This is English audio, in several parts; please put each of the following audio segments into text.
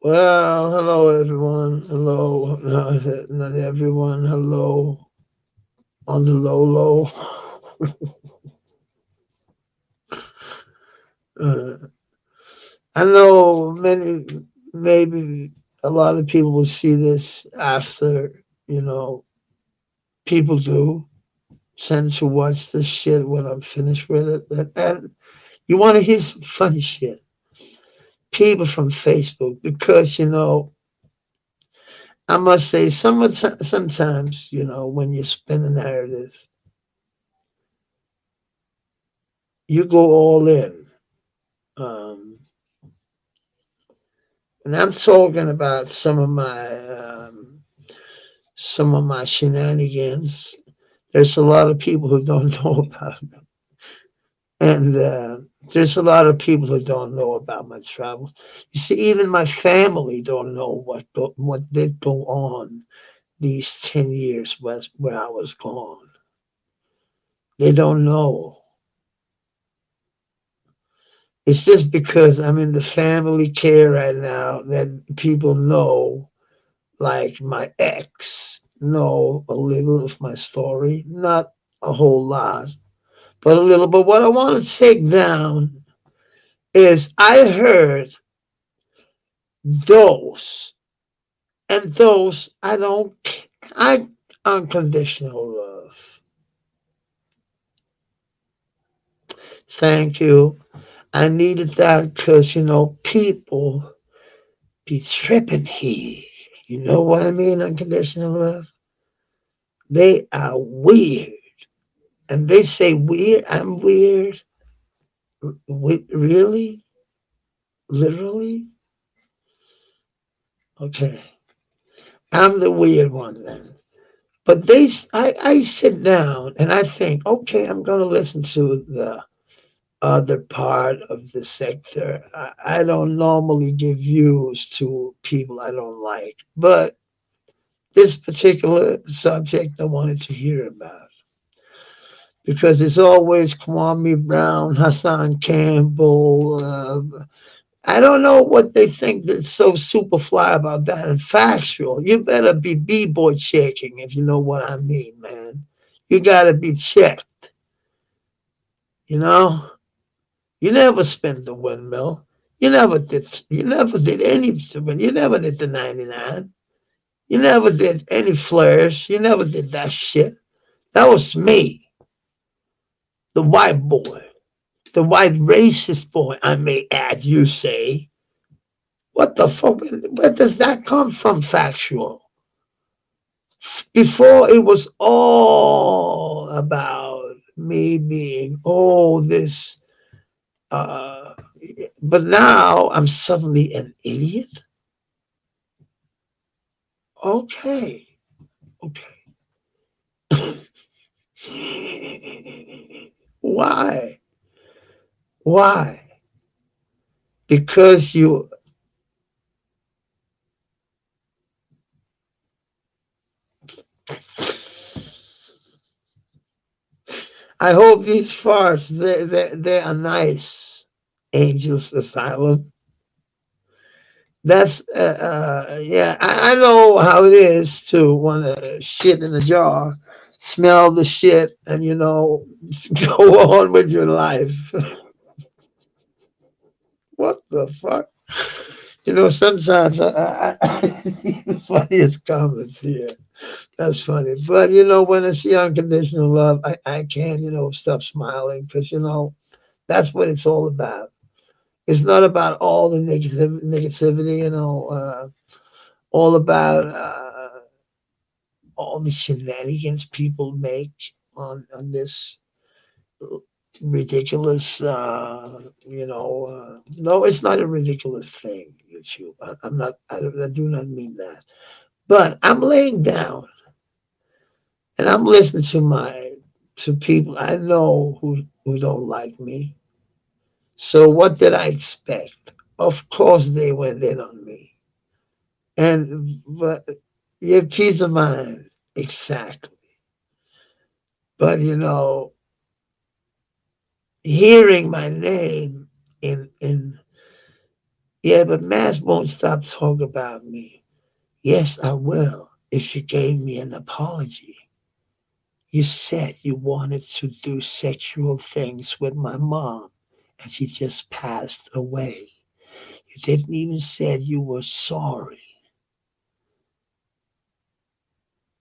Well, hello everyone. Hello, not everyone. Hello on the low low. uh, I know maybe a lot of people will see this after, people do tend to watch this shit when I'm finished with it. And you want to hear some funny shit. People from Facebook, because, I must say, sometimes, when you spin a narrative, you go all in. Um, and I'm talking about some of my shenanigans. There's a lot of people who don't know about them, and there's a lot of people who don't know about my travels. You see, even my family don't know what did go on these 10 years was where I was gone. They don't know. It's just because I'm in the family care right now that people know, like my ex, know a little of my story. Not a whole lot, but a little. But what I want to take down is I heard those, and those I don't, I unconditional love. Thank you. I needed that because, people be tripping here. You know what I mean? Unconditional love. They are weird. And they say weird. I'm weird. Really? Literally? Okay. I'm the weird one then. But I sit down and I think, okay, I'm going to listen to the other part of the sector. I don't normally give views to people I don't like, but this particular subject I wanted to hear about because it's always Kwame Brown, Hassan Campbell. I don't know what they think that's so super fly about that and factual. You better be b-boy checking if you know what I mean, man. You gotta be checked, you know? You never spent the windmill. You never did anything. You never did the 99. You never did any flares. You never did that shit. That was me, the white boy. The white racist boy, I may add, you say. What the fuck? Where does that come from, factual? Before it was all about me being, oh, this, uh, but now I'm suddenly an idiot? Okay, okay. Why? Why? Because I hope these farts, they are nice. Angels Asylum. That's yeah. I know how it is to want to shit in a jar, smell the shit, and go on with your life. What the fuck? Sometimes I see the funniest comments here. That's funny, but when I see unconditional love, I can't stop smiling because that's what it's all about. It's not about all the negativity, all about all the shenanigans people make on this ridiculous. No, it's not a ridiculous thing. YouTube. I'm not. I do not mean that. But I'm laying down and I'm listening to people I know who don't like me. So what did I expect? Of course they went in on me. But your peace of mind, exactly. But hearing my name in Yeah, but Mass won't stop talking about me. Yes, I will, if you gave me an apology. You said you wanted to do sexual things with my mom, and she just passed away. You didn't even say you were sorry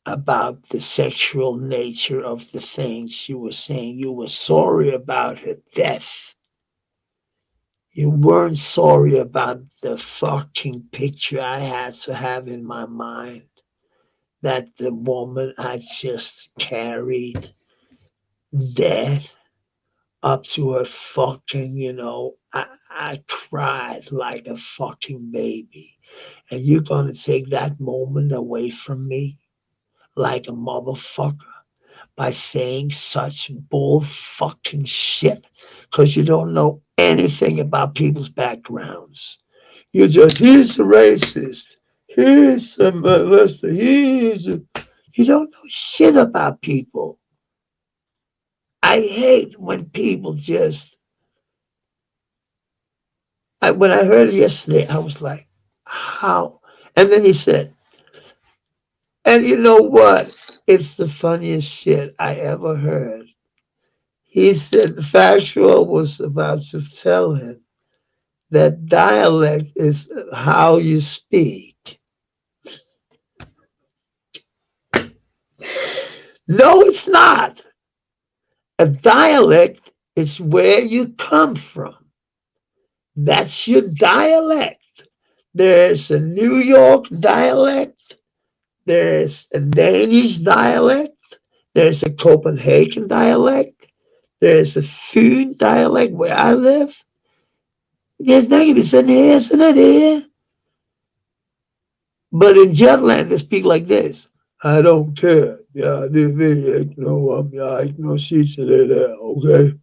about the sexual nature of the things you were saying. You were sorry about her death. You weren't sorry about the fucking picture I had to have in my mind that the woman I just carried dead up to her fucking, I cried like a fucking baby. And you're gonna take that moment away from me like a motherfucker by saying such bull fucking shit because you don't know anything about people's backgrounds. You just, he's a racist, he's a molester, you don't know shit about people. I hate when people just, when I heard it yesterday, I was like, how? And then he said, and you know what? It's the funniest shit I ever heard. He said Factual was about to tell him that dialect is how you speak. No, it's not. A dialect is where you come from. That's your dialect. There's a New York dialect, there's a Danish dialect, there's a Copenhagen dialect, there's a Fyn dialect where I live. There's nothing to sitting here, sitting here. But in Jutland, they speak like this. I don't care. Yeah, I know she's there, okay?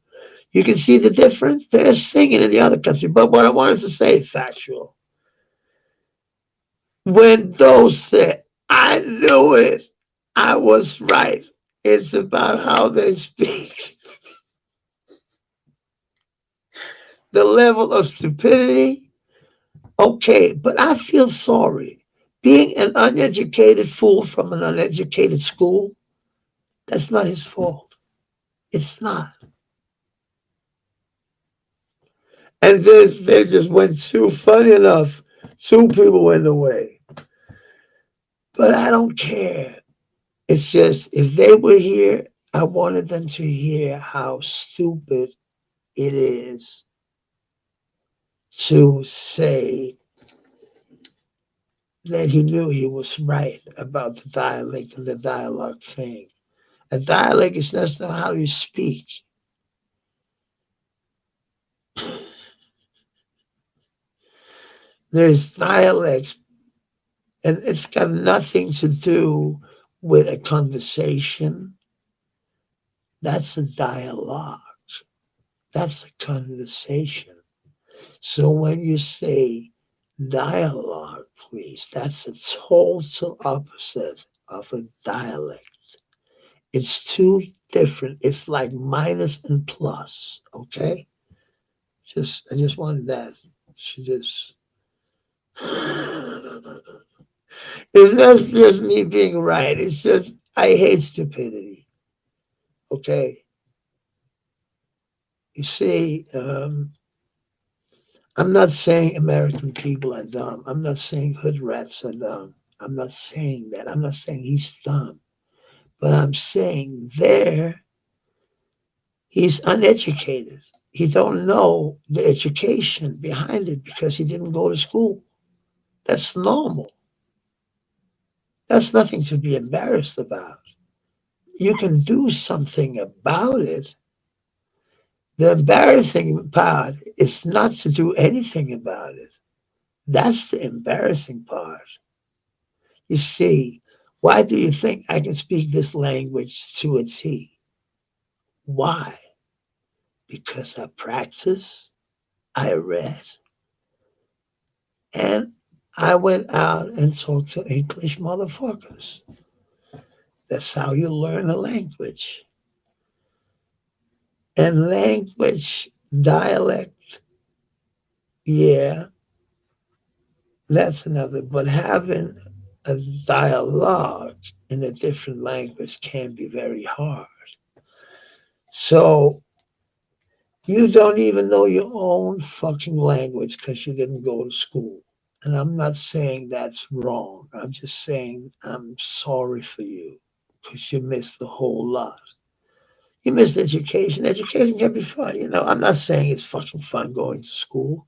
You can see the difference. They're singing in the other country. But what I wanted to say, Factual, when those said, I knew it, I was right. It's about how they speak. The level of stupidity, okay, but I feel sorry. Being an uneducated fool from an uneducated school, that's not his fault. It's not. And this, they just went too, funny enough, two people went away. But I don't care. It's just, if they were here, I wanted them to hear how stupid it is to say that he knew he was right about the dialect and the dialogue thing. A dialect is just how you speak. There's dialects, and it's got nothing to do with a conversation. That's a dialogue. That's a conversation. So when you say dialogue, please, that's a total opposite of a dialect. It's two different. It's like minus and plus. Okay, I just wanted that to just. It's not just me being right. It's just I hate stupidity. Okay, you see, I'm not saying American people are dumb. I'm not saying hood rats are dumb. I'm not saying that. I'm not saying he's dumb. But I'm saying there he's uneducated. He don't know the education behind it because he didn't go to school. That's normal. That's nothing to be embarrassed about. You can do something about it. The embarrassing part is not to do anything about it. That's the embarrassing part. You see, why do you think I can speak this language to a T? Why? Because I practice, I read, and I went out and talked to English motherfuckers. That's how you learn a language. And language, dialect, yeah, That's another. But having a dialogue in a different language can be very hard. So you don't even know your own fucking language because you didn't go to school. And I'm not saying that's wrong. I'm just saying I'm sorry for you because you missed a whole lot. You missed education. Education can be fun. I'm not saying it's fucking fun going to school.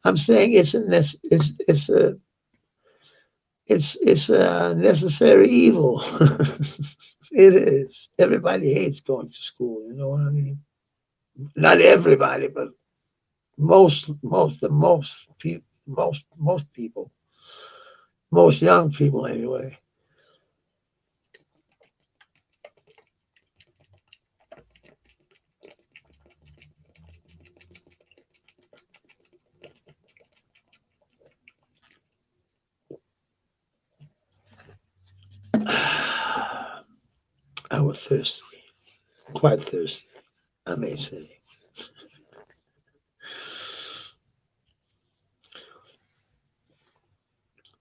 I'm saying it's a necessary evil. It is. Everybody hates going to school. You know what I mean? Not everybody, but most people, most young people anyway. I was thirsty, quite thirsty, I may say.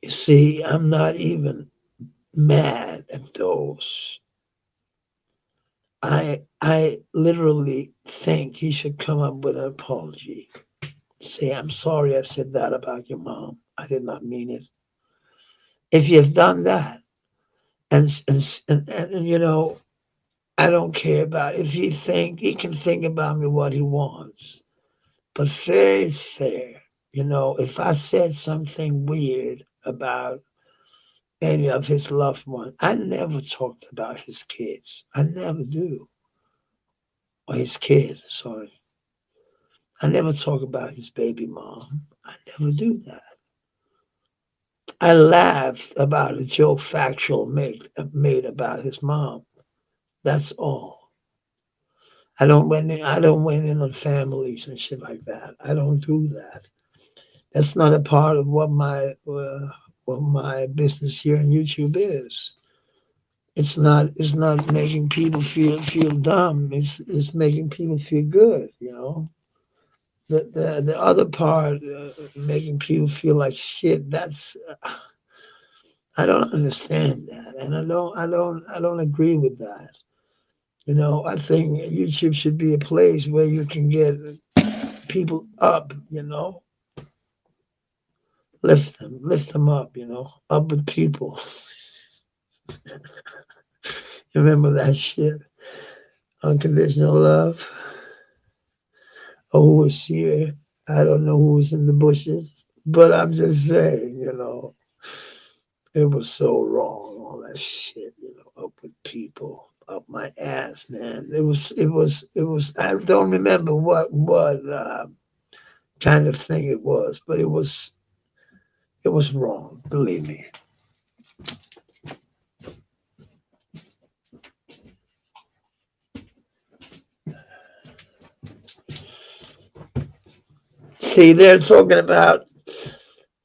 You see, I'm not even mad at those. I literally think he should come up with an apology. Say, I'm sorry I said that about your mom. I did not mean it. If you've done that, and I don't care about if he can think about me what he wants. But fair is fair. If I said something weird about any of his loved ones, I never talked about his kids. I never do. Or his kids, sorry. I never talk about his baby mom. I never do that. I laughed about a joke factual made about his mom. That's all. I don't went in on families and shit like that. I don't do that. That's not a part of what my business here on YouTube is. It's not making people feel dumb. It's making people feel good. The other part, making people feel like shit. That's I don't understand that, and I don't agree with that. I think YouTube should be a place where you can get people up. Lift them up. Up with people. You remember that shit? Unconditional love. Oh, who was here? I don't know who was in the bushes, but I'm just saying, it was so wrong. All that shit, up with people, up my ass, man. It was. I don't remember what kind of thing it was, but it was wrong. Believe me. See, they're talking about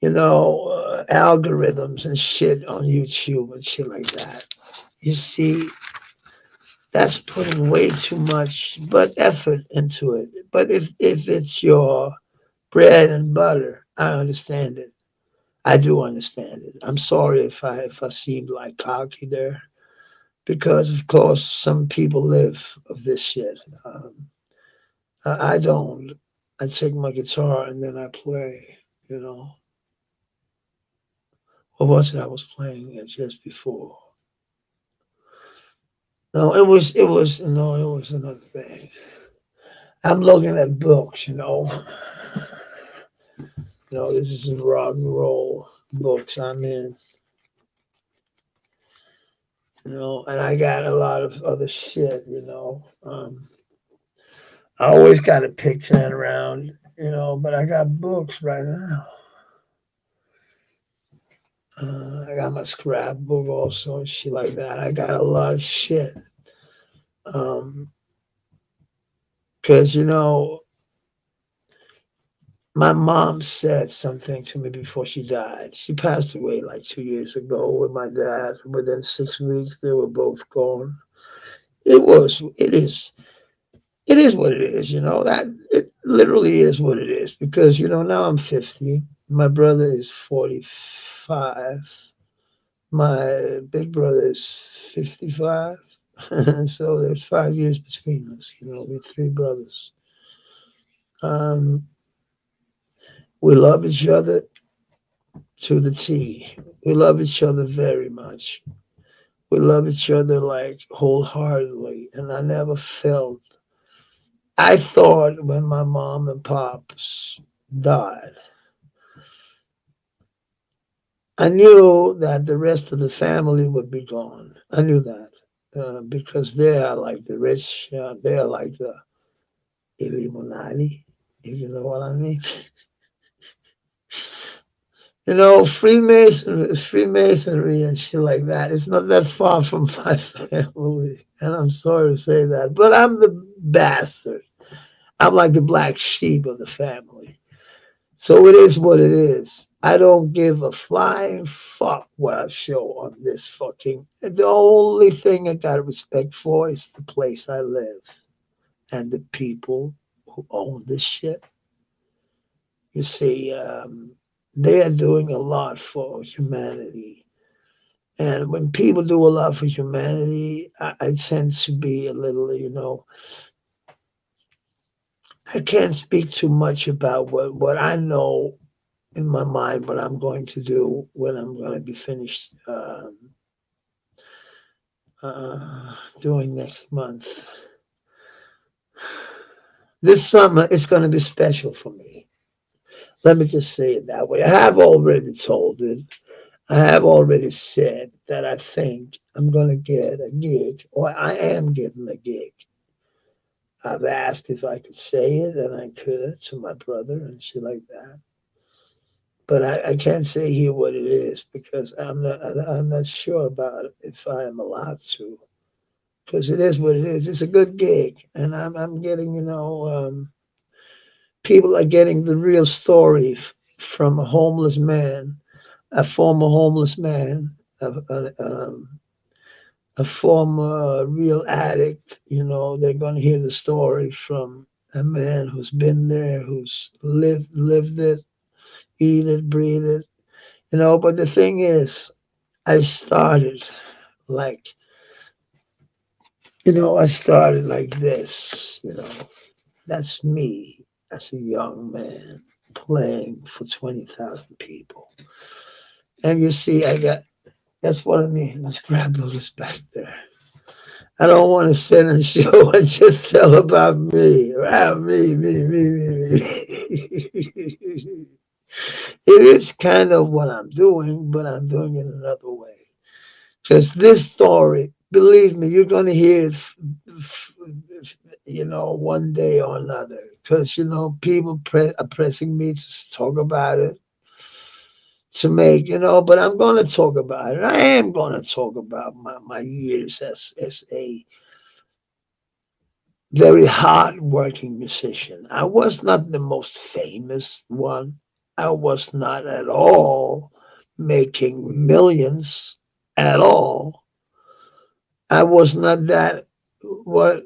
algorithms and shit on YouTube and shit like that. You see, that's putting way too much but effort into it. But if it's your bread and butter, I understand it. I do understand it. I'm sorry if I seemed like cocky there, because of course some people live of this shit. I don't. I take my guitar and then I play. You know, what was it I was playing just before? No, it was no, it was another thing. I'm looking at books. This is rock and roll books I'm in. And I got a lot of other shit. I always got a picture around. But I got books right now. I got my scrapbook also and shit like that. I got a lot of shit. Um, Cause my mom said something to me before she died. She passed away like 2 years ago with my dad. Within 6 weeks, they were both gone. It is what it is. That it literally is what it is. Because now I'm 50. My brother is 45. My big brother is 55. So there's 5 years between us. We're three brothers. Um, we love each other to the T. We love each other very much. We love each other like wholeheartedly. And I never felt, I thought when my mom and pops died, I knew that the rest of the family would be gone. I knew that because they are like the rich, they are like the Illuminati, if you know what I mean. Freemasonry and shit like that. It's not that far from my family, and I'm sorry to say that, but I'm the bastard. I'm like the black sheep of the family. So it is what it is. I don't give a flying fuck what I show on this fucking. The only thing I got respect for is the place I live and the people who own this shit. You see, they are doing a lot for humanity. And when people do a lot for humanity, I tend to be a little, I can't speak too much about what I know in my mind what I'm going to do when I'm going to be finished doing next month. This summer is going to be special for me. Let me just say it that way. I have already told it. I have already said that I think I'm going to get a gig, or I am getting a gig. I've asked if I could say it, and I could to my brother and shit like that. But I can't say here what it is because I'm not sure about it if I am allowed to. Because it is what it is. It's a good gig, and I'm getting people are getting the real story from a homeless man, a former homeless man, a former real addict. They're going to hear the story from a man who's been there, who's lived it, eat it, breathe it. But the thing is, I started like I started like this. That's me as a young man playing for 20,000 people. And you see, that's what I mean. Let's grab those back there. I don't want to sit and show and just tell about me. Me. It is kind of what I'm doing, but I'm doing it another way. Because this story, believe me, you're going to hear it, one day or another. Because, people are pressing me to talk about it, to make, but I'm going to talk about it. I am going to talk about my years as a very hard working musician. I was not the most famous one. I was not at all making millions at all. I was not that what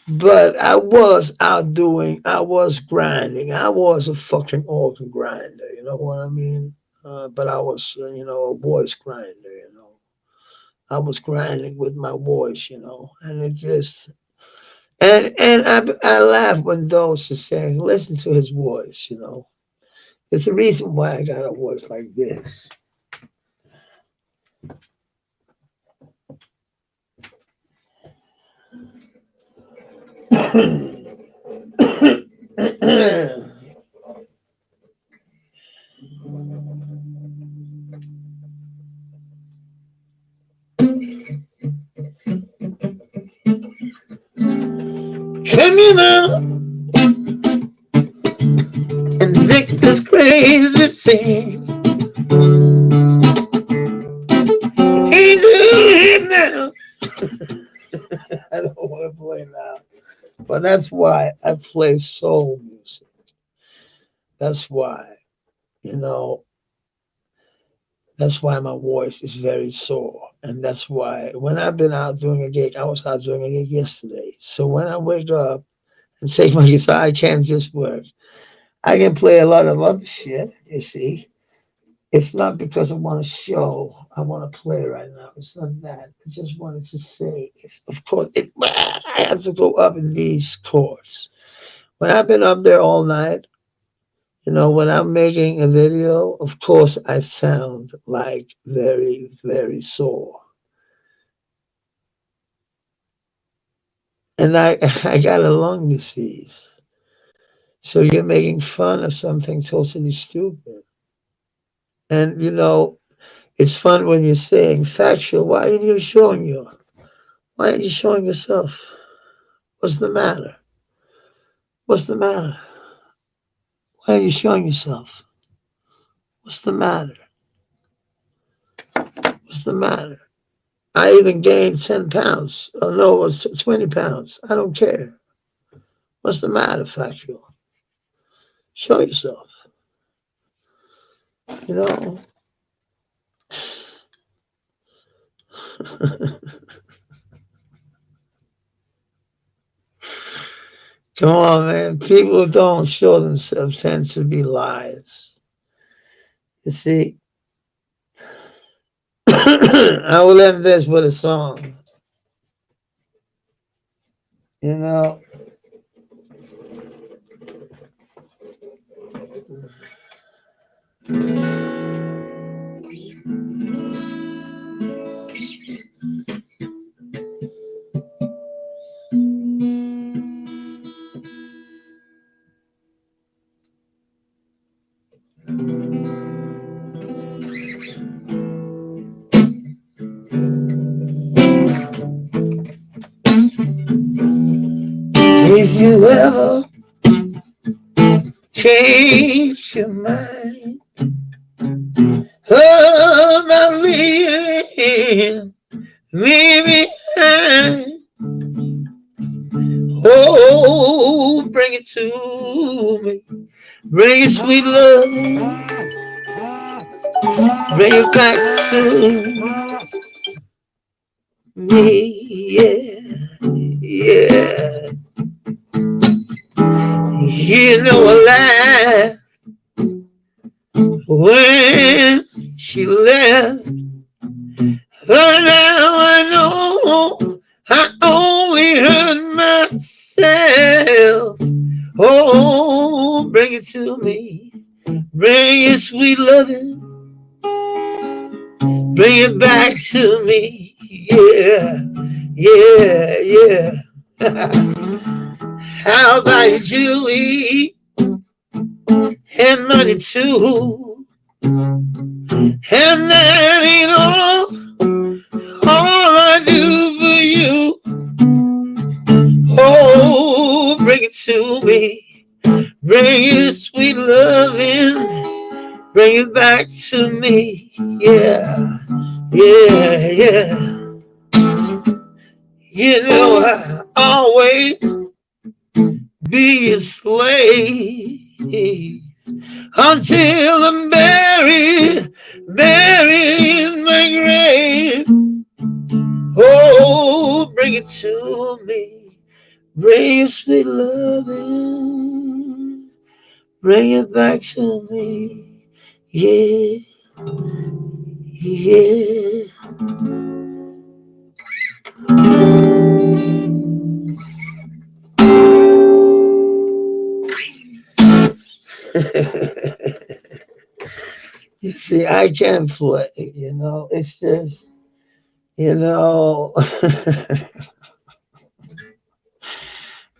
but I was outdoing, I was grinding. I was a fucking organ grinder, you know what I mean? But I was, a voice grinder, I was grinding with my voice, and it just and I laugh when those are saying, listen to his voice. It's the reason why I got a voice like this. Come here now and make this crazy scene. Ain't doing it now. I don't want to play now. But that's why I play soul music. That's why, you know, that's why my voice is very sore. And that's why when I've been out doing a gig, I was out doing a gig yesterday. So when I wake up and take my guitar, I can't just work. I can play a lot of other shit, you see. It's not because I want to show, I want to play right now. It's not that. I just wanted to say, it's, of course, I have to go up in these chords. When I've been up there all night, when I'm making a video, of course, I sound like very, very sore. And I got a lung disease. So you're making fun of something totally stupid. And, it's fun when you're saying factual. Why aren't you showing you? Why aren't you showing yourself? What's the matter? What's the matter? Why are you showing yourself? What's the matter? What's the matter? I even gained 10 pounds. Oh, no, it was 20 pounds. I don't care. What's the matter, factual? Show yourself. You know? Come on, man. People who don't show themselves tend to be liars. You see, I will end this with a song. You know, if you ever change your mind about leaving me behind, oh, bring it to me. Bring it, sweet love. Bring it back to me. Yeah, yeah. You know a lie when she left. But now I know I only hurt myself. Oh, bring it to me. Bring your sweet loving. Bring it back to me. Yeah, yeah, yeah. How about you, Julie? And money too. And that ain't all I do for you. Oh, bring it to me. Bring your sweet loving. Bring it back to me. Yeah, yeah, yeah. You know I always be a slave until I'm buried in my grave. Oh, bring it to me. Bring your sweet loving. Bring it back to me. Yeah, yeah. You see, I can play, it's just, you know,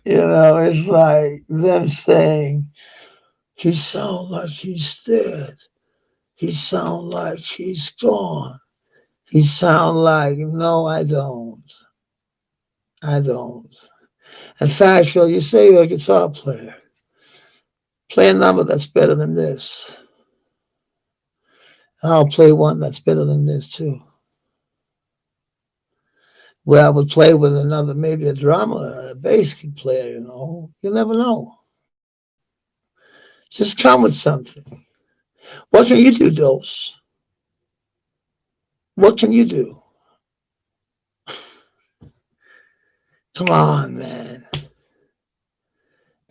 it's like them saying, he sound like he's dead. He sound like he's gone. He sound like, no, I don't. I don't. In fact, well, you say you're a guitar player. Play a number that's better than this. I'll play one that's better than this too. Where I would play with another, maybe a drummer, a bass player, You never know. Just come with something. What can you do, Dose? What can you do? Come on, man.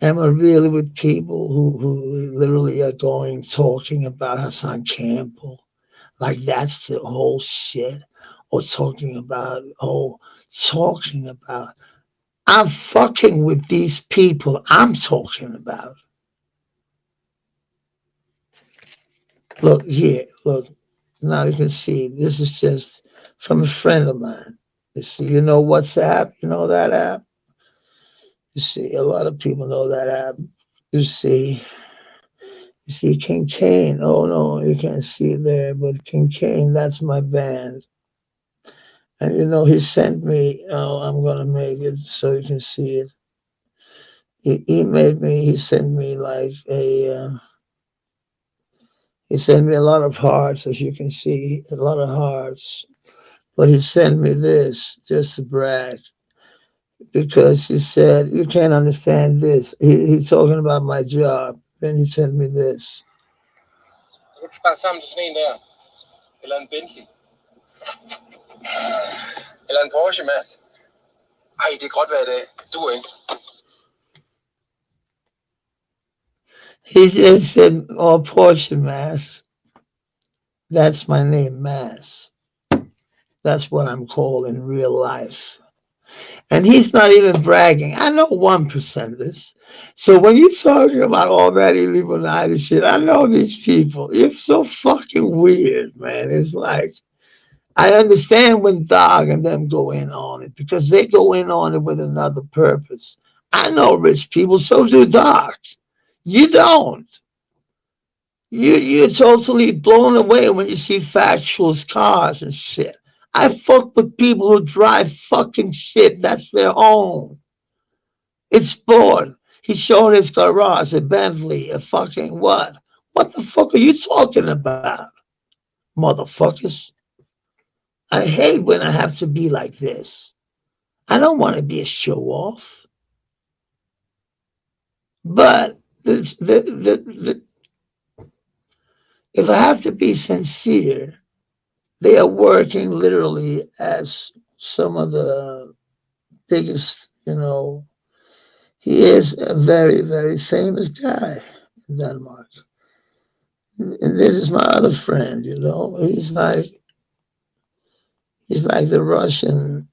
Am I really with people who literally are going talking about Hassan Campbell? Like that's the whole shit. Or talking about. I'm fucking with these people I'm talking about. Look here, look. Now you can see this is just from a friend of mine. You see, you know WhatsApp? You know that app? You see, a lot of people know that app. You see, you see King Kane. Oh no, you can't see it there, but King Kane, that's my band. And you know, he sent me, oh, I'm gonna make it so you can see it. He sent me like he sent me a lot of hearts, as you can see, a lot of hearts. But he sent me this just to brag because he said, you can't understand this. He's talking about my job. Then he sent me this. He just said, oh, Porsche Mass. That's my name, Mass. That's what I'm called in real life. And he's not even bragging. I know 1% of this. So when you're talking about all that Illuminati shit, I know these people. It's so fucking weird, man. It's like, I understand when Dog and them go in on it because they go in on it with another purpose. I know rich people, so do Dog. You don't. You're totally blown away when you see factuals cars and shit. I fuck with people who drive fucking shit that's their own. It's sport. He showed his garage, a Bentley, a fucking what? What the fuck are you talking about, motherfuckers? I hate when I have to be like this. I don't want to be a show off, but if I have to be sincere, they are working literally as some of the biggest, he is a very, very famous guy in Denmark. And this is my other friend, he's like like the Russian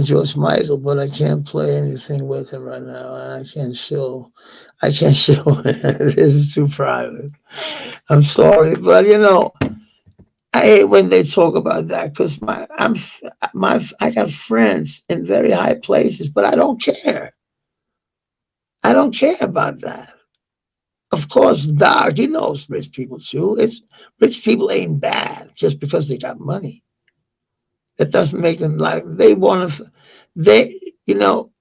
George Michael, but I can't play anything with him right now, and I can't show this is too private. I'm sorry, but I hate when they talk about that because I got friends in very high places, but I don't care. I don't care about that. Of course, Doc, he knows rich people too. It's rich people ain't bad just because they got money. That doesn't make them like they want to. They,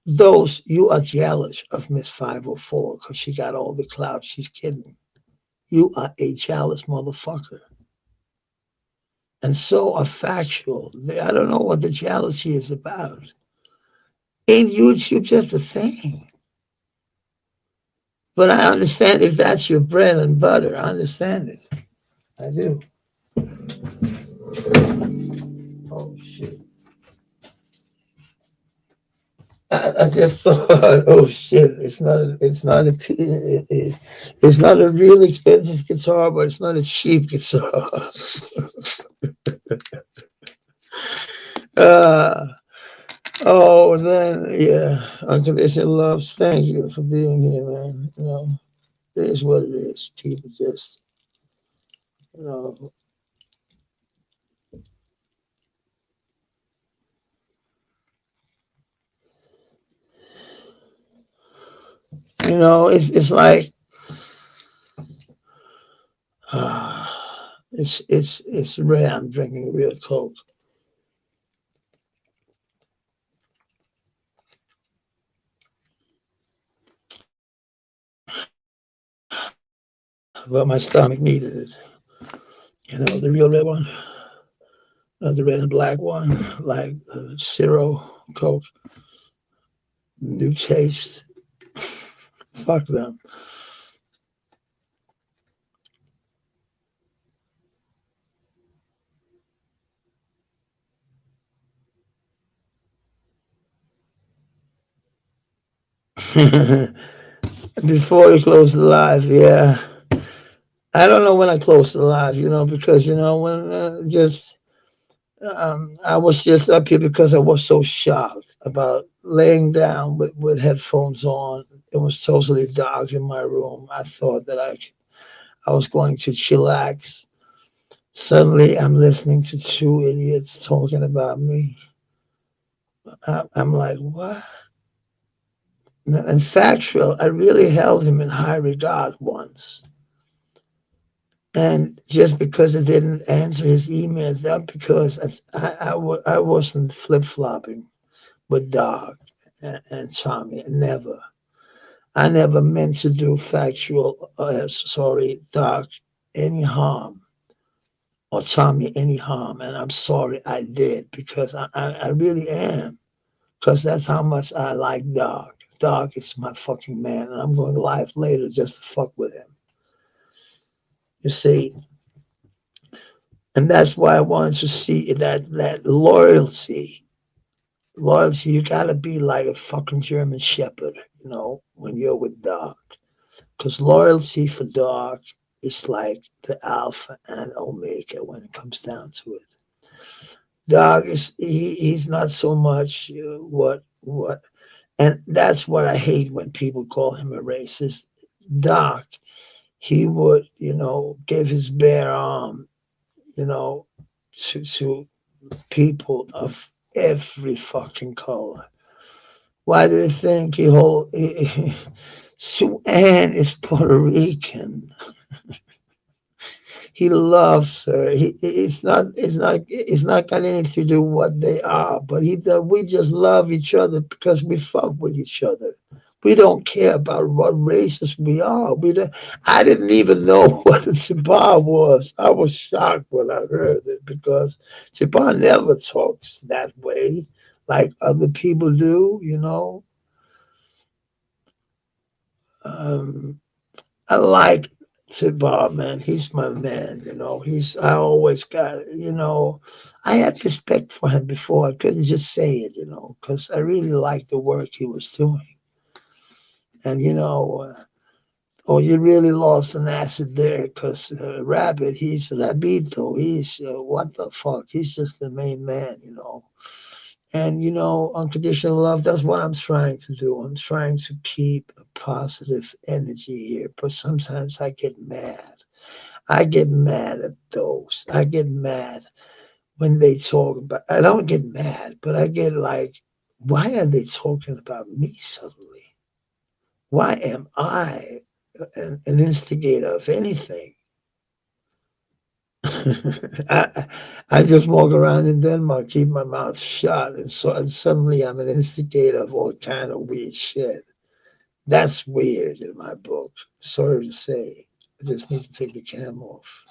those you are jealous of Miss 504 because she got all the clout. She's kidding. You are a jealous motherfucker, and so are factual. I don't know what the jealousy is about. Ain't YouTube just a thing? But I understand if that's your bread and butter. I understand it. I do. Oh shit. I just thought, oh shit, it's not a real expensive guitar, but it's not a cheap guitar. uh, oh, and then yeah, unconditional love. Thank you for being here, man. It is what it is. People just, you know, it's like, it's rare. I'm drinking real Coke. But my stomach needed it. The real red one, the red and black one, like Zero Coke, new taste. Fuck them. Before you close the live, yeah. I don't know when I closed the live, because when just I was just up here because I was so shocked about laying down with headphones on. It was totally dark in my room. I thought that I was going to chillax. Suddenly, I'm listening to two idiots talking about me. I'm like, what? And factual, I really held him in high regard once. And just because I didn't answer his emails, not because I wasn't flip flopping with Doc and Tommy. Never. I never meant to do factual, sorry, Doc, any harm or Tommy any harm. And I'm sorry I did because I really am. Because that's how much I like Doc. Doc is my fucking man. And I'm going live later just to fuck with him. You see, and that's why I wanted to see that loyalty. Loyalty, you gotta be like a fucking German Shepherd, when you're with Doc. Because loyalty for Doc is like the alpha and omega when it comes down to it. Doc he's not so much what, and that's what I hate when people call him a racist. Doc, he would give his bare arm, you know, to people of every fucking color. Why do you think Sue Ann is Puerto Rican? He loves her. It's not got anything to do with what they are, but we just love each other because we fuck with each other. We don't care about what races we are. I didn't even know what a Chibar was. I was shocked when I heard it because Chibar never talks that way like other people do. Um, I like Bob, man. He's my man. I always I had respect for him before. I couldn't just say it, because I really liked the work he was doing. And oh, you really lost an acid there because Rabbit, he's Rabito. He's what the fuck? He's just the main man. And unconditional love, that's what I'm trying to do. I'm trying to keep a positive energy here, but sometimes I get mad. I get mad at those. I get mad when they talk about. I don't get mad, but I get like, why are they talking about me suddenly? Why am I an instigator of anything? I, I just walk around in Denmark, keep my mouth shut, and suddenly I'm an instigator of all kind of weird shit. That's weird in my book. Sorry to say. I just need to take the cam off.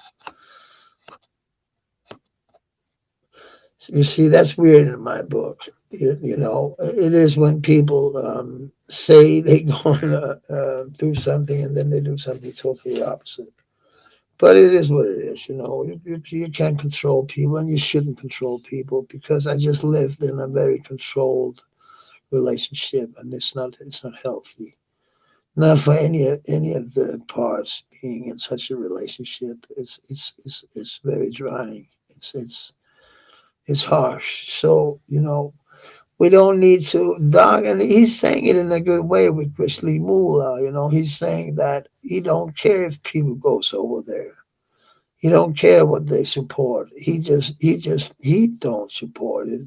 You see, that's weird in my book. It is when people say they're going to do something and then they do something totally opposite. But it is what it is. You can't control people and you shouldn't control people because I just lived in a very controlled relationship and it's not healthy. Not for any of the parts being in such a relationship. It's very drying. It's harsh. So, we don't need to dog, and he's saying it in a good way with Grizzly Moolah. He's saying that he don't care if people goes over there. He don't care what they support. He don't support it.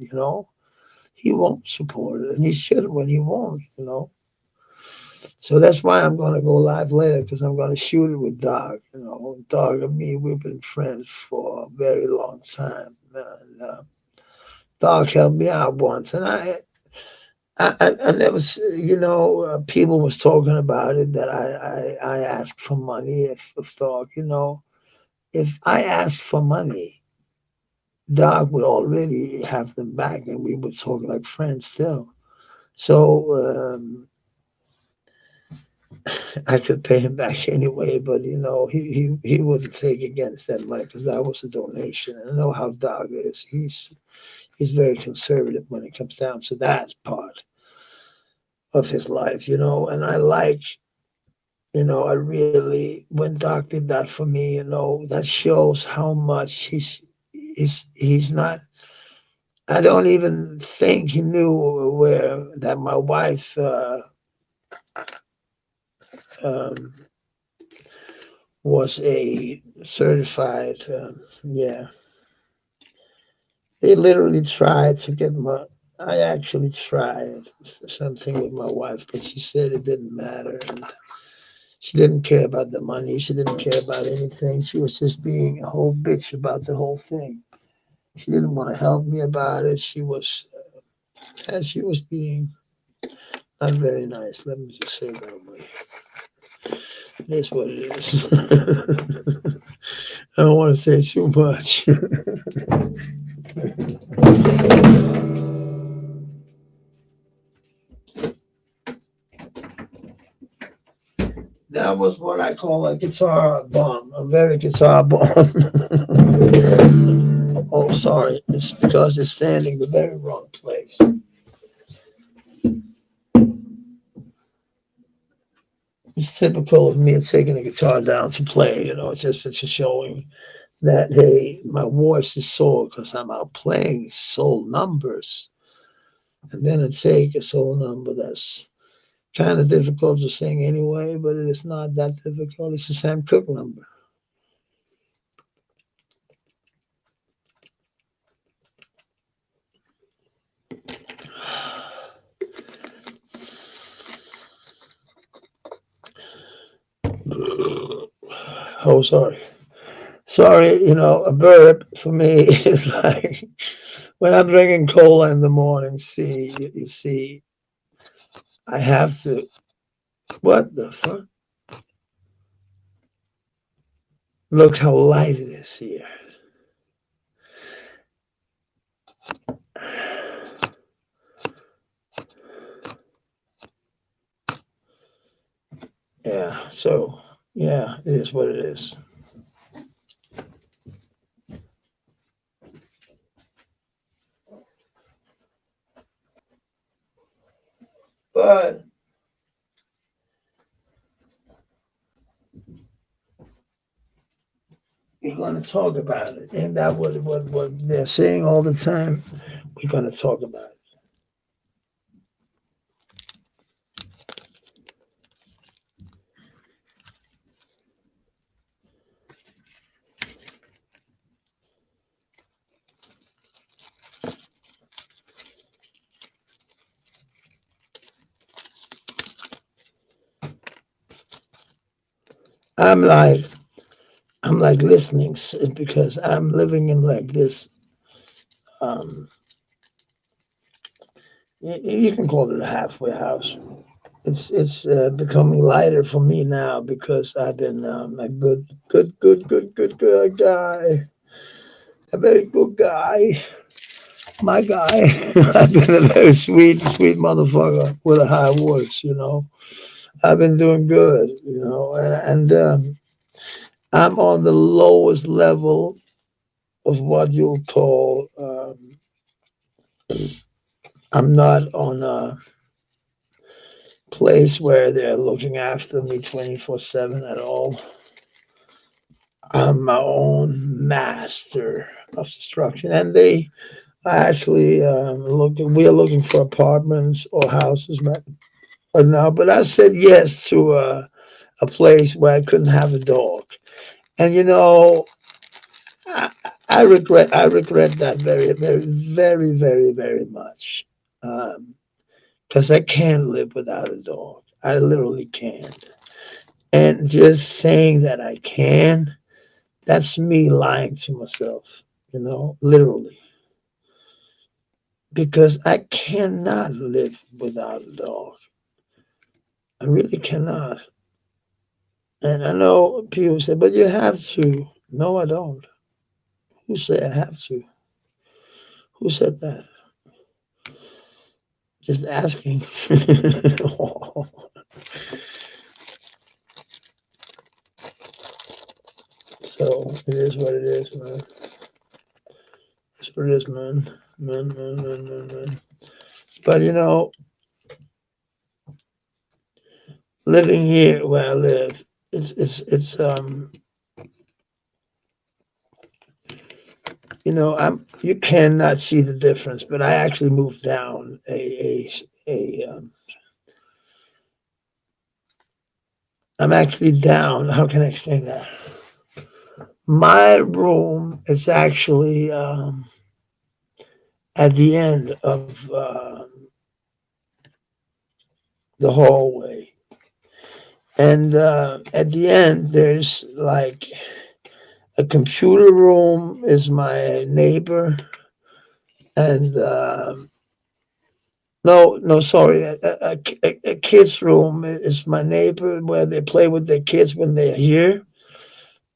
He won't support it, and he should when he won't. So that's why I'm going to go live later because I'm going to shoot it with Dog. Dog and me, we've been friends for a very long time. And, Dog helped me out once, and I never, people was talking about it that I asked for money if Dog, if I asked for money, Dog would already have them back, and we would talk like friends still. So I could pay him back anyway, but he wouldn't take against that money because that was a donation. And I know how Dog is. He's very conservative when it comes down to that part. of his life, and I like, I really, when Doc did that for me, that shows how much he's not, I don't even think he knew where that my wife um, was a certified, yeah, they literally tried to get my, I actually tried something with my wife, but she said it didn't matter. And she didn't care about the money. She didn't care about anything. She was just being a whole bitch about the whole thing. She didn't want to help me about it. She was being not very nice. Let me just say it that way. It is what it is. I don't want to say too much. That was what I call a guitar bomb, a very guitar bomb. Oh, sorry. It's because it's standing the very wrong place. It's typical of me taking the guitar down to play, just showing that, hey, my voice is sore because I'm out playing soul numbers. And then I take a soul number that's kind of difficult to sing anyway, but it is not that difficult. It's a Sam Cooke number. Oh, sorry. Sorry, a burp for me is like when I'm drinking cola in the morning. See, you see, I have to. What the fuck? Look how light it is here. Yeah, so, yeah, it is what it is. But we're going to talk about it. And that what they're saying all the time. We're going to talk about it. I'm like, I'm like listening because I'm living in like this. Um, you can call it a halfway house. It's becoming lighter for me now because I've been a good guy, a very good guy, my guy. I've been a very sweet motherfucker with a high voice. I've been doing good, and I'm on the lowest level of what you'll call. I'm not on a place where they're looking after me 24/7 at all. I'm my own master of destruction, and they actually looking. We are looking for apartments or houses right now. But I said yes to a place where I couldn't have a dog, and I, I regret that very much. Because I can't live without a dog. I literally can't. And just saying that I can, that's me lying to myself, literally. Because I cannot live without a dog. I really cannot. And I know people say, but you have to. No, I don't. Who said I have to? Who said that? Just asking. So it is what it is, man. It's what it is, man. Man. But living here where I live, it's I'm you cannot see the difference, but I actually moved down I'm actually down. How can I explain that? My room is actually at the end of the hallway, and at the end there's like a computer room is my neighbor, and no, no, sorry, a kid's room is my neighbor where they play with their kids when they're here.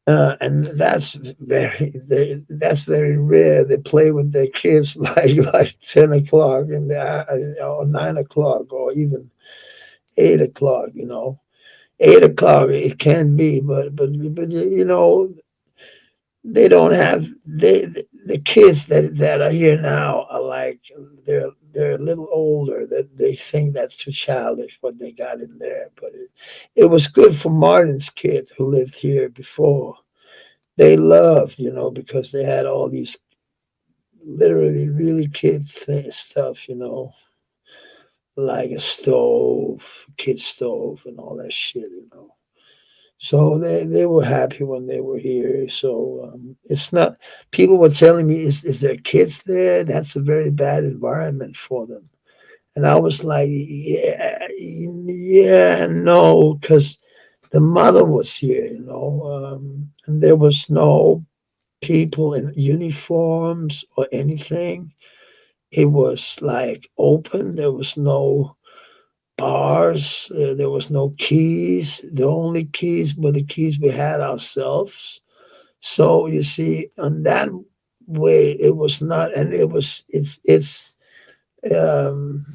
And that's very rare. They play with their kids like 10 o'clock and or 9 o'clock or even 8 o'clock. 8 o'clock it can be, but they don't have the kids that are here now are like they're a little older that they think that's too childish what they got in there. But it was good for Martin's kid who lived here before. They loved, because they had all these literally really stuff, like a stove, kid stove, and all that shit. So they were happy when they were here. So it's not. People were telling me, is there kids there? That's a very bad environment for them. And I was like, yeah, no, because the mother was here, and there was no people in uniforms or anything. It was like open. There was no bars. There was no keys. The only keys were the keys we had ourselves. So you see, on that way, it was not, and it's um,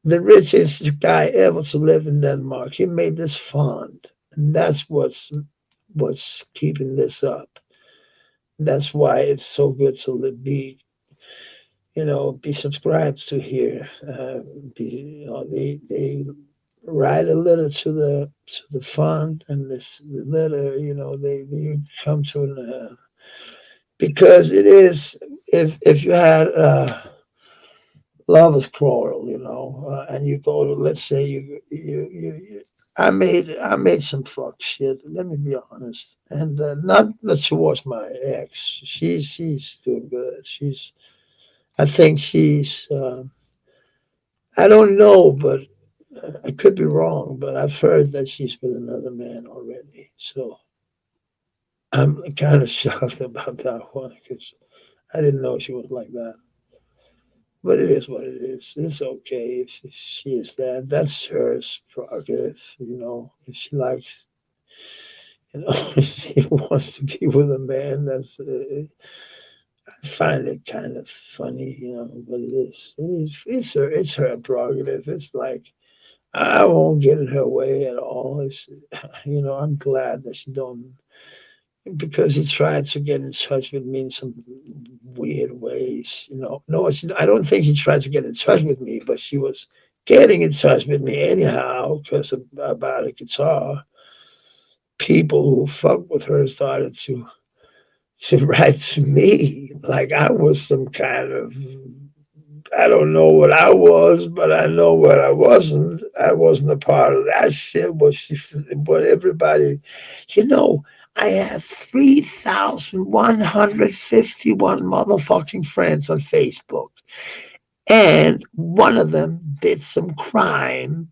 the richest guy ever to live in Denmark. He made this fund, and that's what's keeping this up. That's why it's so good to be subscribed to here. They write a letter to the fund, and this the letter, they come to an because it is if you had lovers quarrel, and you go to, let's say you I made some fuck shit. Let me be honest, and not towards my ex. She's doing good. I think she's. I don't know, but I could be wrong. But I've heard that she's with another man already. So I'm kind of shocked about that one because I didn't know she was like that. But it is what it is. It's okay if she is that. That's her prerogative. If she likes, if she wants to be with a man, I find it kind of funny, but it is. It's her prerogative. It's like I won't get in her way at all. I'm glad that she don't because he tried to get in touch with me in some weird ways. No, I don't think she tried to get in touch with me, but she was getting in touch with me anyhow because about a guitar. People who fuck with her started to write to me like I was some kind of I don't know what I was, but I know what I wasn't. I wasn't a part of that shit. But everybody, you know, I have 3,151 motherfucking friends on Facebook, and one of them did some crime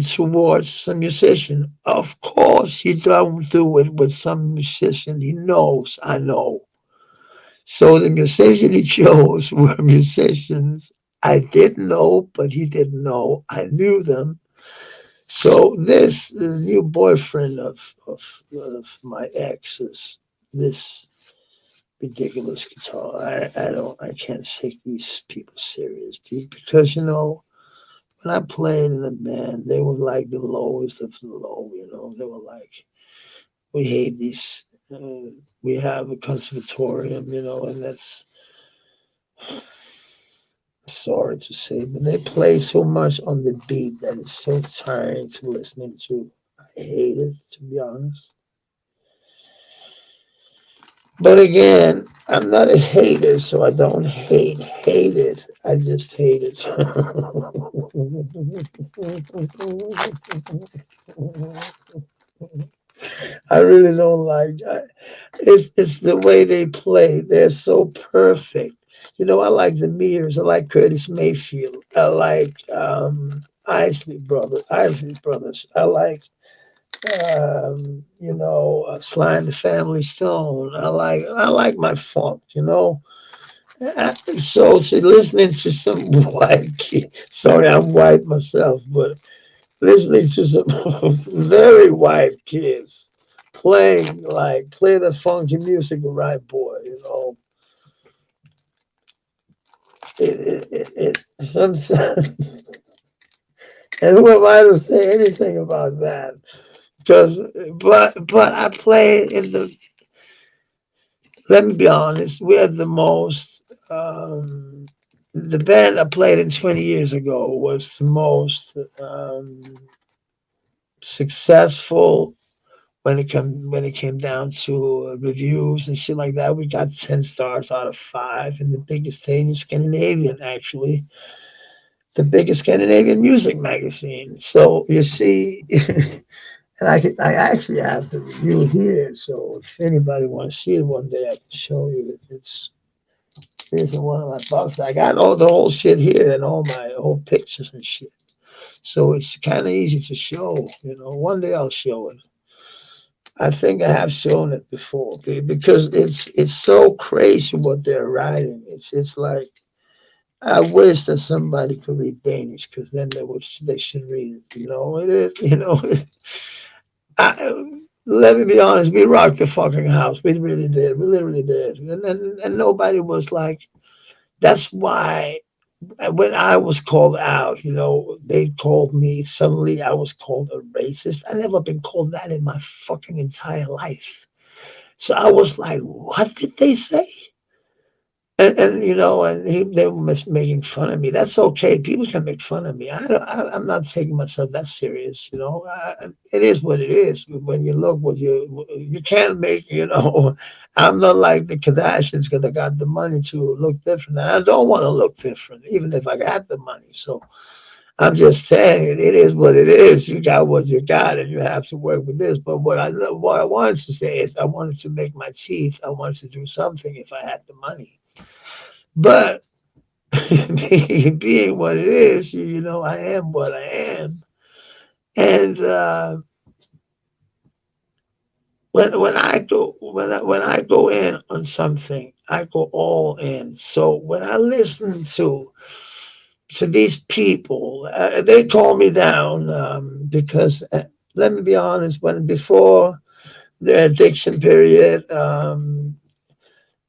towards some musician. Of course, he don't do it with some musician he knows. I know. So the musician he chose were musicians I didn't know, but he didn't know. I knew them. So this new boyfriend of my ex's, this ridiculous guitar. I can't take these people serious because when I played in the band, they were like the lowest of the low. They were like, we hate these. We have a conservatorium, and that's Sorry to say, but they play so much on the beat that it's so tiring to listening to. I hate it, to be honest. But again, I'm not a hater, so I don't hate it. I just hate it. I really don't like. It's the way they play. They're so perfect. You know, I like the Mears. I like Curtis Mayfield. I like Isley Brothers. I like Sly and the Family Stone. I like my funk. So listening to some white kid. Sorry, I'm white myself, but listening to some very white kids play the funky music right, boy. Sometimes, and who am I to say anything about that? Because, but I play in the. Let me be honest. We're the most. The band I played in 20 years ago was the most successful when it came down to reviews and shit like that. We got 10 stars out of 5 in the biggest thing in Scandinavian, actually, the biggest Scandinavian music magazine. So you see, and I actually have the review here. So if anybody wants to see it one day, I can show you. Here's in one of my boxes. I got all the whole shit here and all my old pictures and shit. So it's kind of easy to show. One day I'll show it. I think I have shown it before because it's so crazy what they're writing. It's like I wish that somebody could read Danish because then they should read it. It is. Let me be honest. We rocked the fucking house. We really did. We literally did. And nobody was like. That's why when I was called out, they called me suddenly. I was called a racist. I never been called that in my fucking entire life. So I was like, what did they say? They were making fun of me. That's okay. People can make fun of me. I'm not taking myself that serious. It is what it is. When you look, what you can't make. I'm not like the Kardashians because I got the money to look different. And I don't want to look different, even if I got the money. So I'm just saying it is what it is. You got what you got, and you have to work with this. But what I wanted to say is I wanted to make my teeth. I wanted to do something if I had the money. But being what it is, I am what I am. And when I go in on something, I go all in. So when I listen to these people, they calm me down because let me be honest, when before their addiction period,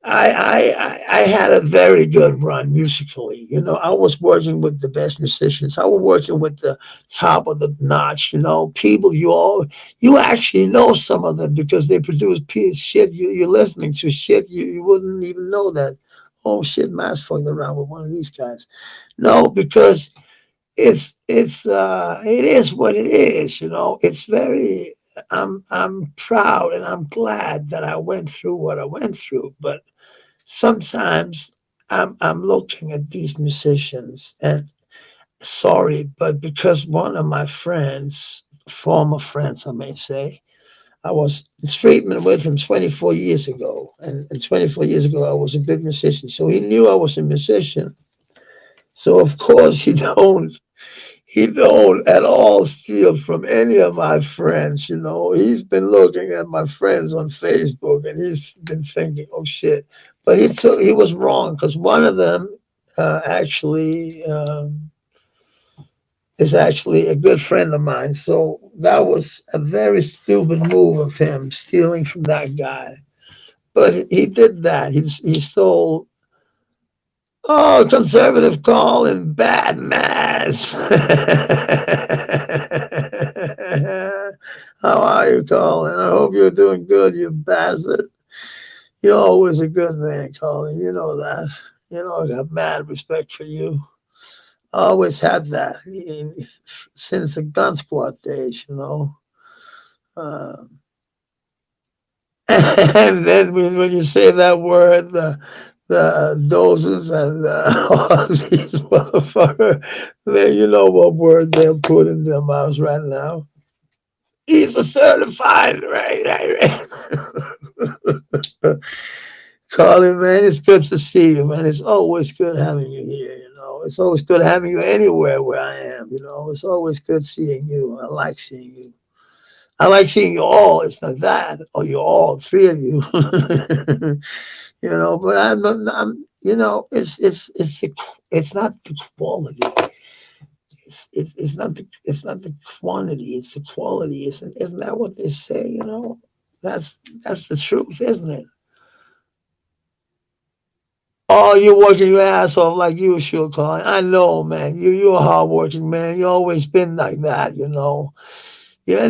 I had a very good run musically. I was working with the best musicians. I was working with the top of the notch. People you actually know some of them because they produce shit you're listening to shit you wouldn't even know that. Oh shit, Matt's fucking around with one of these guys. No, because it is what it is. It's very. I'm proud and I'm glad that I went through what I went through, but sometimes I'm looking at these musicians and sorry, but because one of my friends, former friends, I may say, I was in treatment with him 24 years ago, and 24 years ago I was a big musician, so he knew I was a musician. So of course he don't at all steal from any of my friends. He's been looking at my friends on Facebook and he's been thinking, oh shit. But he was wrong because one of them actually is actually a good friend of mine. So that was a very stupid move of him stealing from that guy. But he did that. He stole. Oh, conservative call and bad mass. How are you, Colin? I hope you're doing good, you bastard. You're always a good man, Colin. You know that. You know, I got mad respect for you. I always had that since the gun squad days, you know. Uh, and then when you say that word, the doses and all these motherfuckers, then you know what word they'll put in their mouths right now. He's a certified, right. Colin, man, it's good to see you, man. It's always good having you here, you know. It's always good having you anywhere where I am, you know. It's always good seeing you. I like seeing you. I like seeing you all. It's not that, or you all, three of you, you know. But you know, it's not the quality. It's not the quantity. It's the quality. Isn't that what they say? You know, that's the truth, isn't it? Oh, you're working your ass off like usual, Colin. I know, man. You're a hardworking man. You always been like that, you know. Yeah,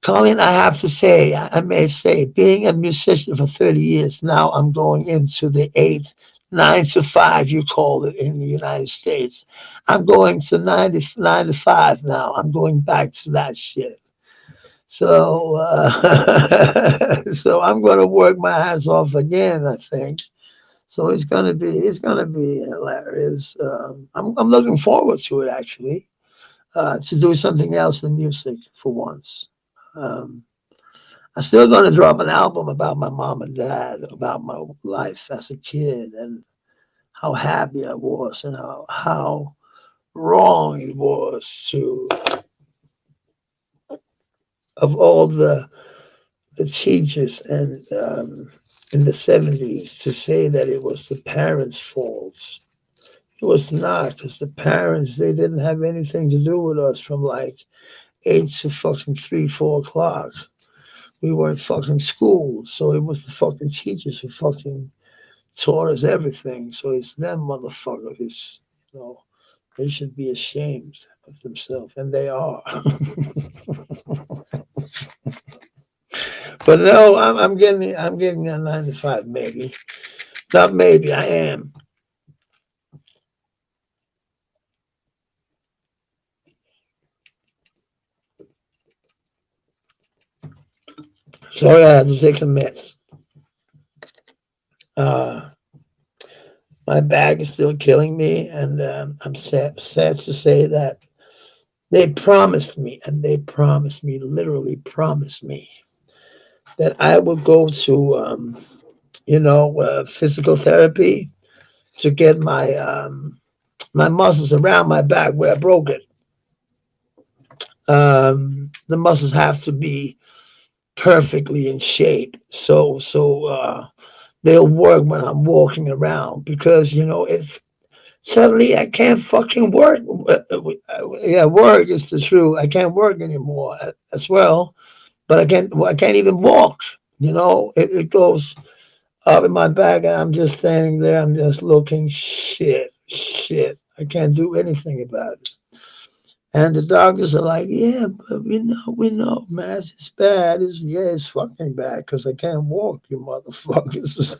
Colin, I have to say, I may say, being a musician for 30 years now, I'm going into the eighth, 9 to 5, you call it in the United States. I'm going to 9 to 5 now. I'm going back to that shit. So, so I'm going to work my ass off again, I think. So it's gonna be hilarious. I'm looking forward to it actually. To do something else than music for once. Um, I'm still gonna drop an album about my mom and dad, about my life as a kid, and how happy I was, and how wrong it was to of all the teachers and in the 70s to say that it was the parents' fault. It was not, because the parents, they didn't have anything to do with us from like 8 to fucking 3, 4 o'clock. We were in fucking school, so it was the fucking teachers who fucking taught us everything. So it's them motherfuckers. You know, they should be ashamed of themselves, and they are. But no, I'm getting a 9 to 5, maybe. Not maybe, I am. Sorry, I had to take some meds. Uh, my back is still killing me, and I'm sad to say that they promised me, and they promised me, literally promised me, that I will go to, physical therapy to get my muscles around my back where I broke it. The muscles have to be perfectly in shape, so they'll work when I'm walking around because if suddenly I can't fucking work. Yeah, work is the truth. I can't work anymore as well, but I can't even walk. It goes up in my back, and I'm just standing there. I'm just looking shit. I can't do anything about it. And the doctors are like, yeah, but we know, man, it's bad. It's fucking bad because I can't walk, you motherfuckers.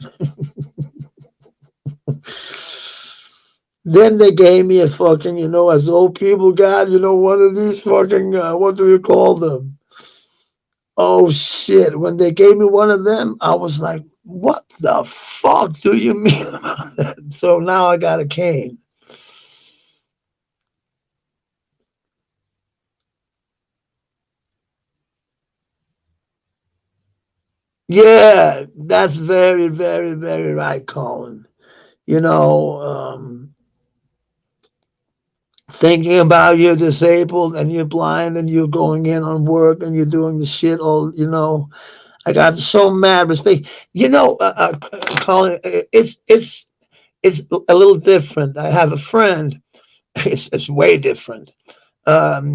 Then they gave me a fucking, as old people got, one of these fucking, what do you call them? Oh shit. When they gave me one of them, I was like, what the fuck do you mean about that? So now I got a cane. Yeah, that's very, very, very right, Colin. You know, thinking about you're disabled and you're blind and you're going in on work and you're doing the shit all. I got so mad respect. Colin, it's a little different. I have a friend. It's way different.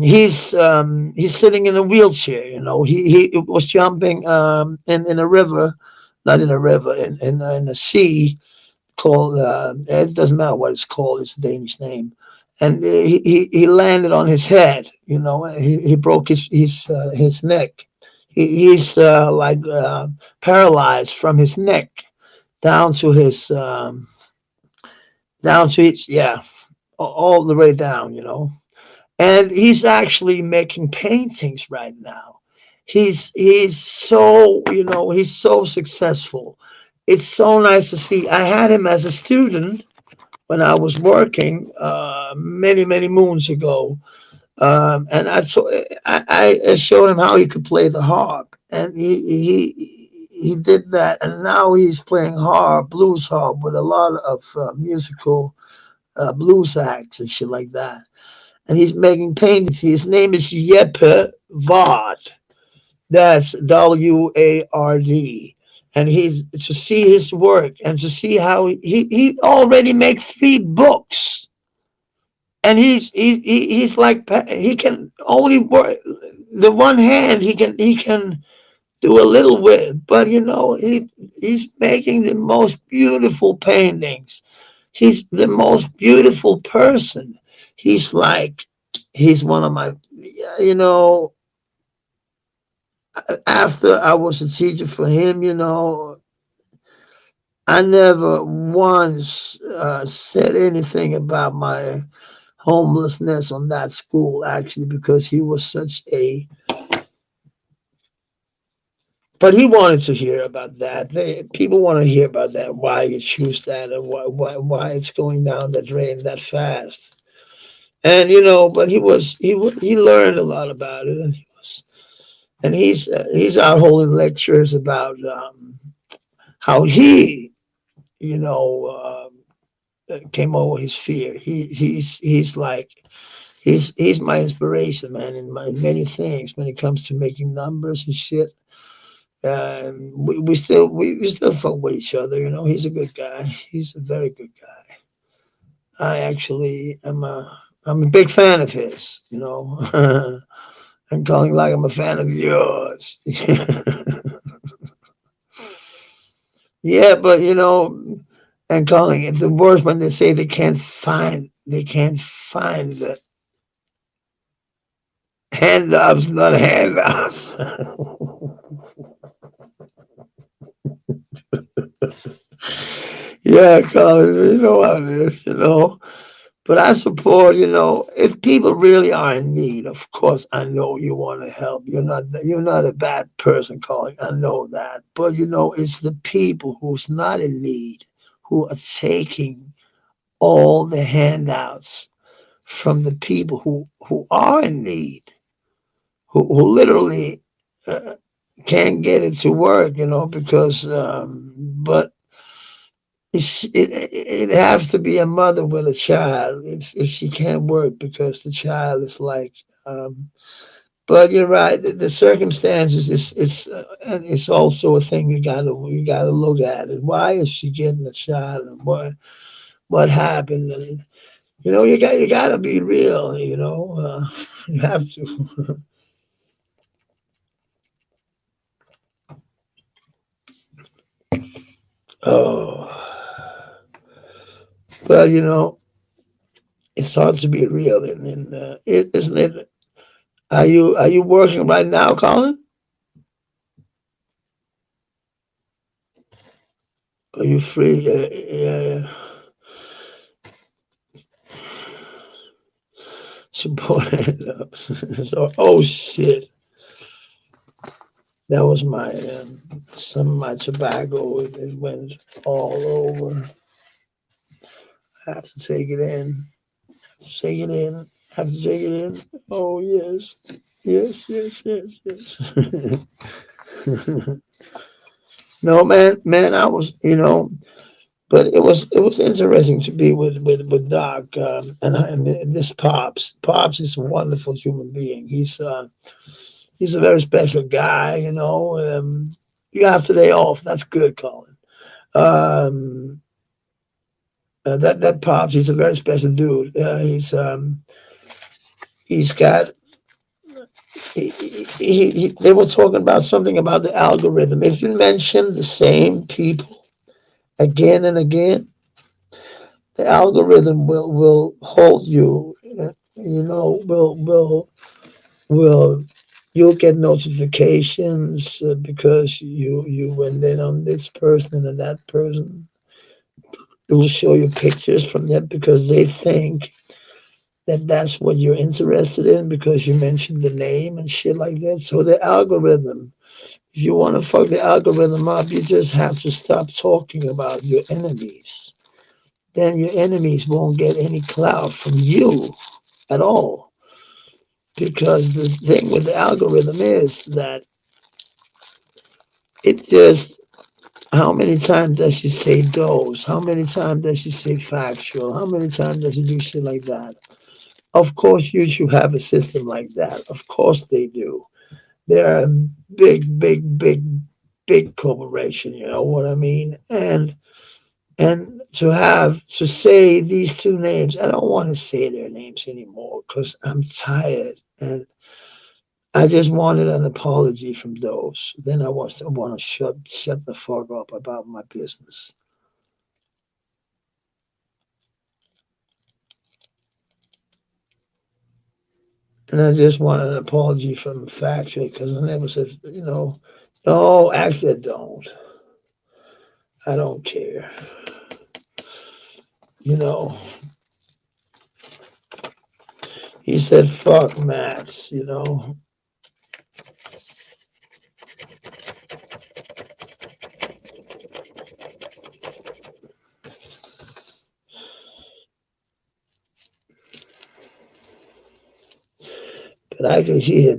He's sitting in a wheelchair. He was jumping in a river, not in a river, in a sea called. It doesn't matter what it's called. It's a Danish name. And he landed on his head. He broke his neck. He's like paralyzed from his neck down to his down to each, yeah, all the way down, you know. And he's actually making paintings right now. He's so, you know, he's so successful. It's so nice to see. I had him as a student when I was working many moons ago, and I showed him how he could play the harp, and he did that, and now he's playing harp, blues harp, with a lot of musical blues acts and shit like that. And he's making paintings. His name is Jeppe Vard. That's Ward. And he's to see his work and to see how he already made 3 books. And he's like he can only work the one hand he can do a little with, but you know he's making the most beautiful paintings. He's the most beautiful person. He's like he's one of my, you know, after I was a teacher for him, you know, I never once said anything about my homelessness on that school, actually, because he was such a. But he wanted to hear about that. People want to hear about that. Why you choose that, and why it's going down the drain that fast. And you know, but he learned a lot about it, and he's out holding lectures about how he, you know, came over his fear. He's like he's my inspiration, man, in my many things when it comes to making numbers and shit. We still fuck with each other, you know. He's a good guy. He's a very good guy. I actually I'm a big fan of his, you know. I'm calling like I'm a fan of yours. Yeah, but you know, and calling it the worst when they say they can't find the handouts, not handouts. Yeah, Colin, you know how it is, you know. But I support, you know, if people really are in need, of course I know you want to help. You're not a bad person, Colin. I know that. But you know, it's the people who's not in need who are taking all the handouts from the people who are in need, who literally uh, can't get it to work, you know, because but it has to be a mother with a child if she can't work because the child is like but you're right, the circumstances is and it's also a thing you gotta look at it. Why is she getting a child, and what happened, and you know you gotta be real, you know. You have to. Oh, well, you know, it's hard to be real, and isn't it? Are you working right now, Colin? Are you free? Yeah, support it. So, oh shit, that was my some of my tobacco. It went all over. I have to take it in. Take it in. Have to take it in. Oh yes, yes. No, man, I was, you know, but it was interesting to be with Doc, and this Pops is a wonderful human being. He's a very special guy, you know. You have today off. That's good, Colin. Um, that Pops, he's a very special dude. He's got they were talking about something about the algorithm. If you mention the same people again and again, the algorithm will hold you. You know, will you'll get notifications because you went in on this person and that person. It will show you pictures from that because they think that that's what you're interested in because you mentioned the name and shit like that. So the algorithm, if you want to fuck the algorithm up, you just have to stop talking about your enemies. Then your enemies won't get any clout from you at all. Because the thing with the algorithm is that it just, how many times does she say those? How many times does she say factual? How many times does she do shit like that? Of course, YouTube have a system like that. Of course, they do. They're a big, big, big, big corporation. You know what I mean? And to have to say these two names, I don't want to say their names anymore because I'm tired and I just wanted an apology from those. Then I want to shut the fuck up about my business. And I just want an apology from the factory because I never said, no, actually I don't. I don't care. You know, he said, fuck Max. But I can hear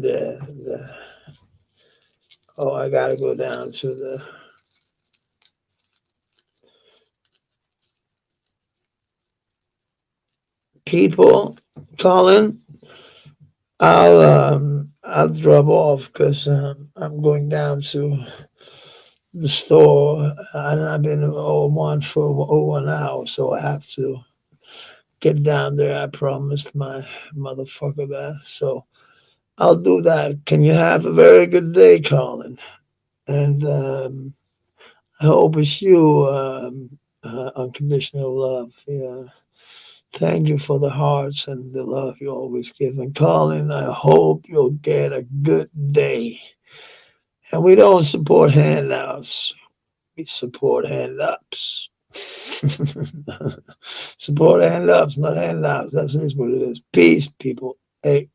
oh, I gotta go down to the people calling. I'll drop off because I'm going down to the store. I've been oh one for over an hour, so I have to get down there. I promised my motherfucker that. So I'll do that. Can you have a very good day, Colin? And I hope it's you, unconditional love. Yeah. Thank you for the hearts and the love you always give. And Colin, I hope you'll get a good day. And we don't support handouts. We support hand ups. Support hand ups, not handouts. That's just what it is. Peace, people. Hey.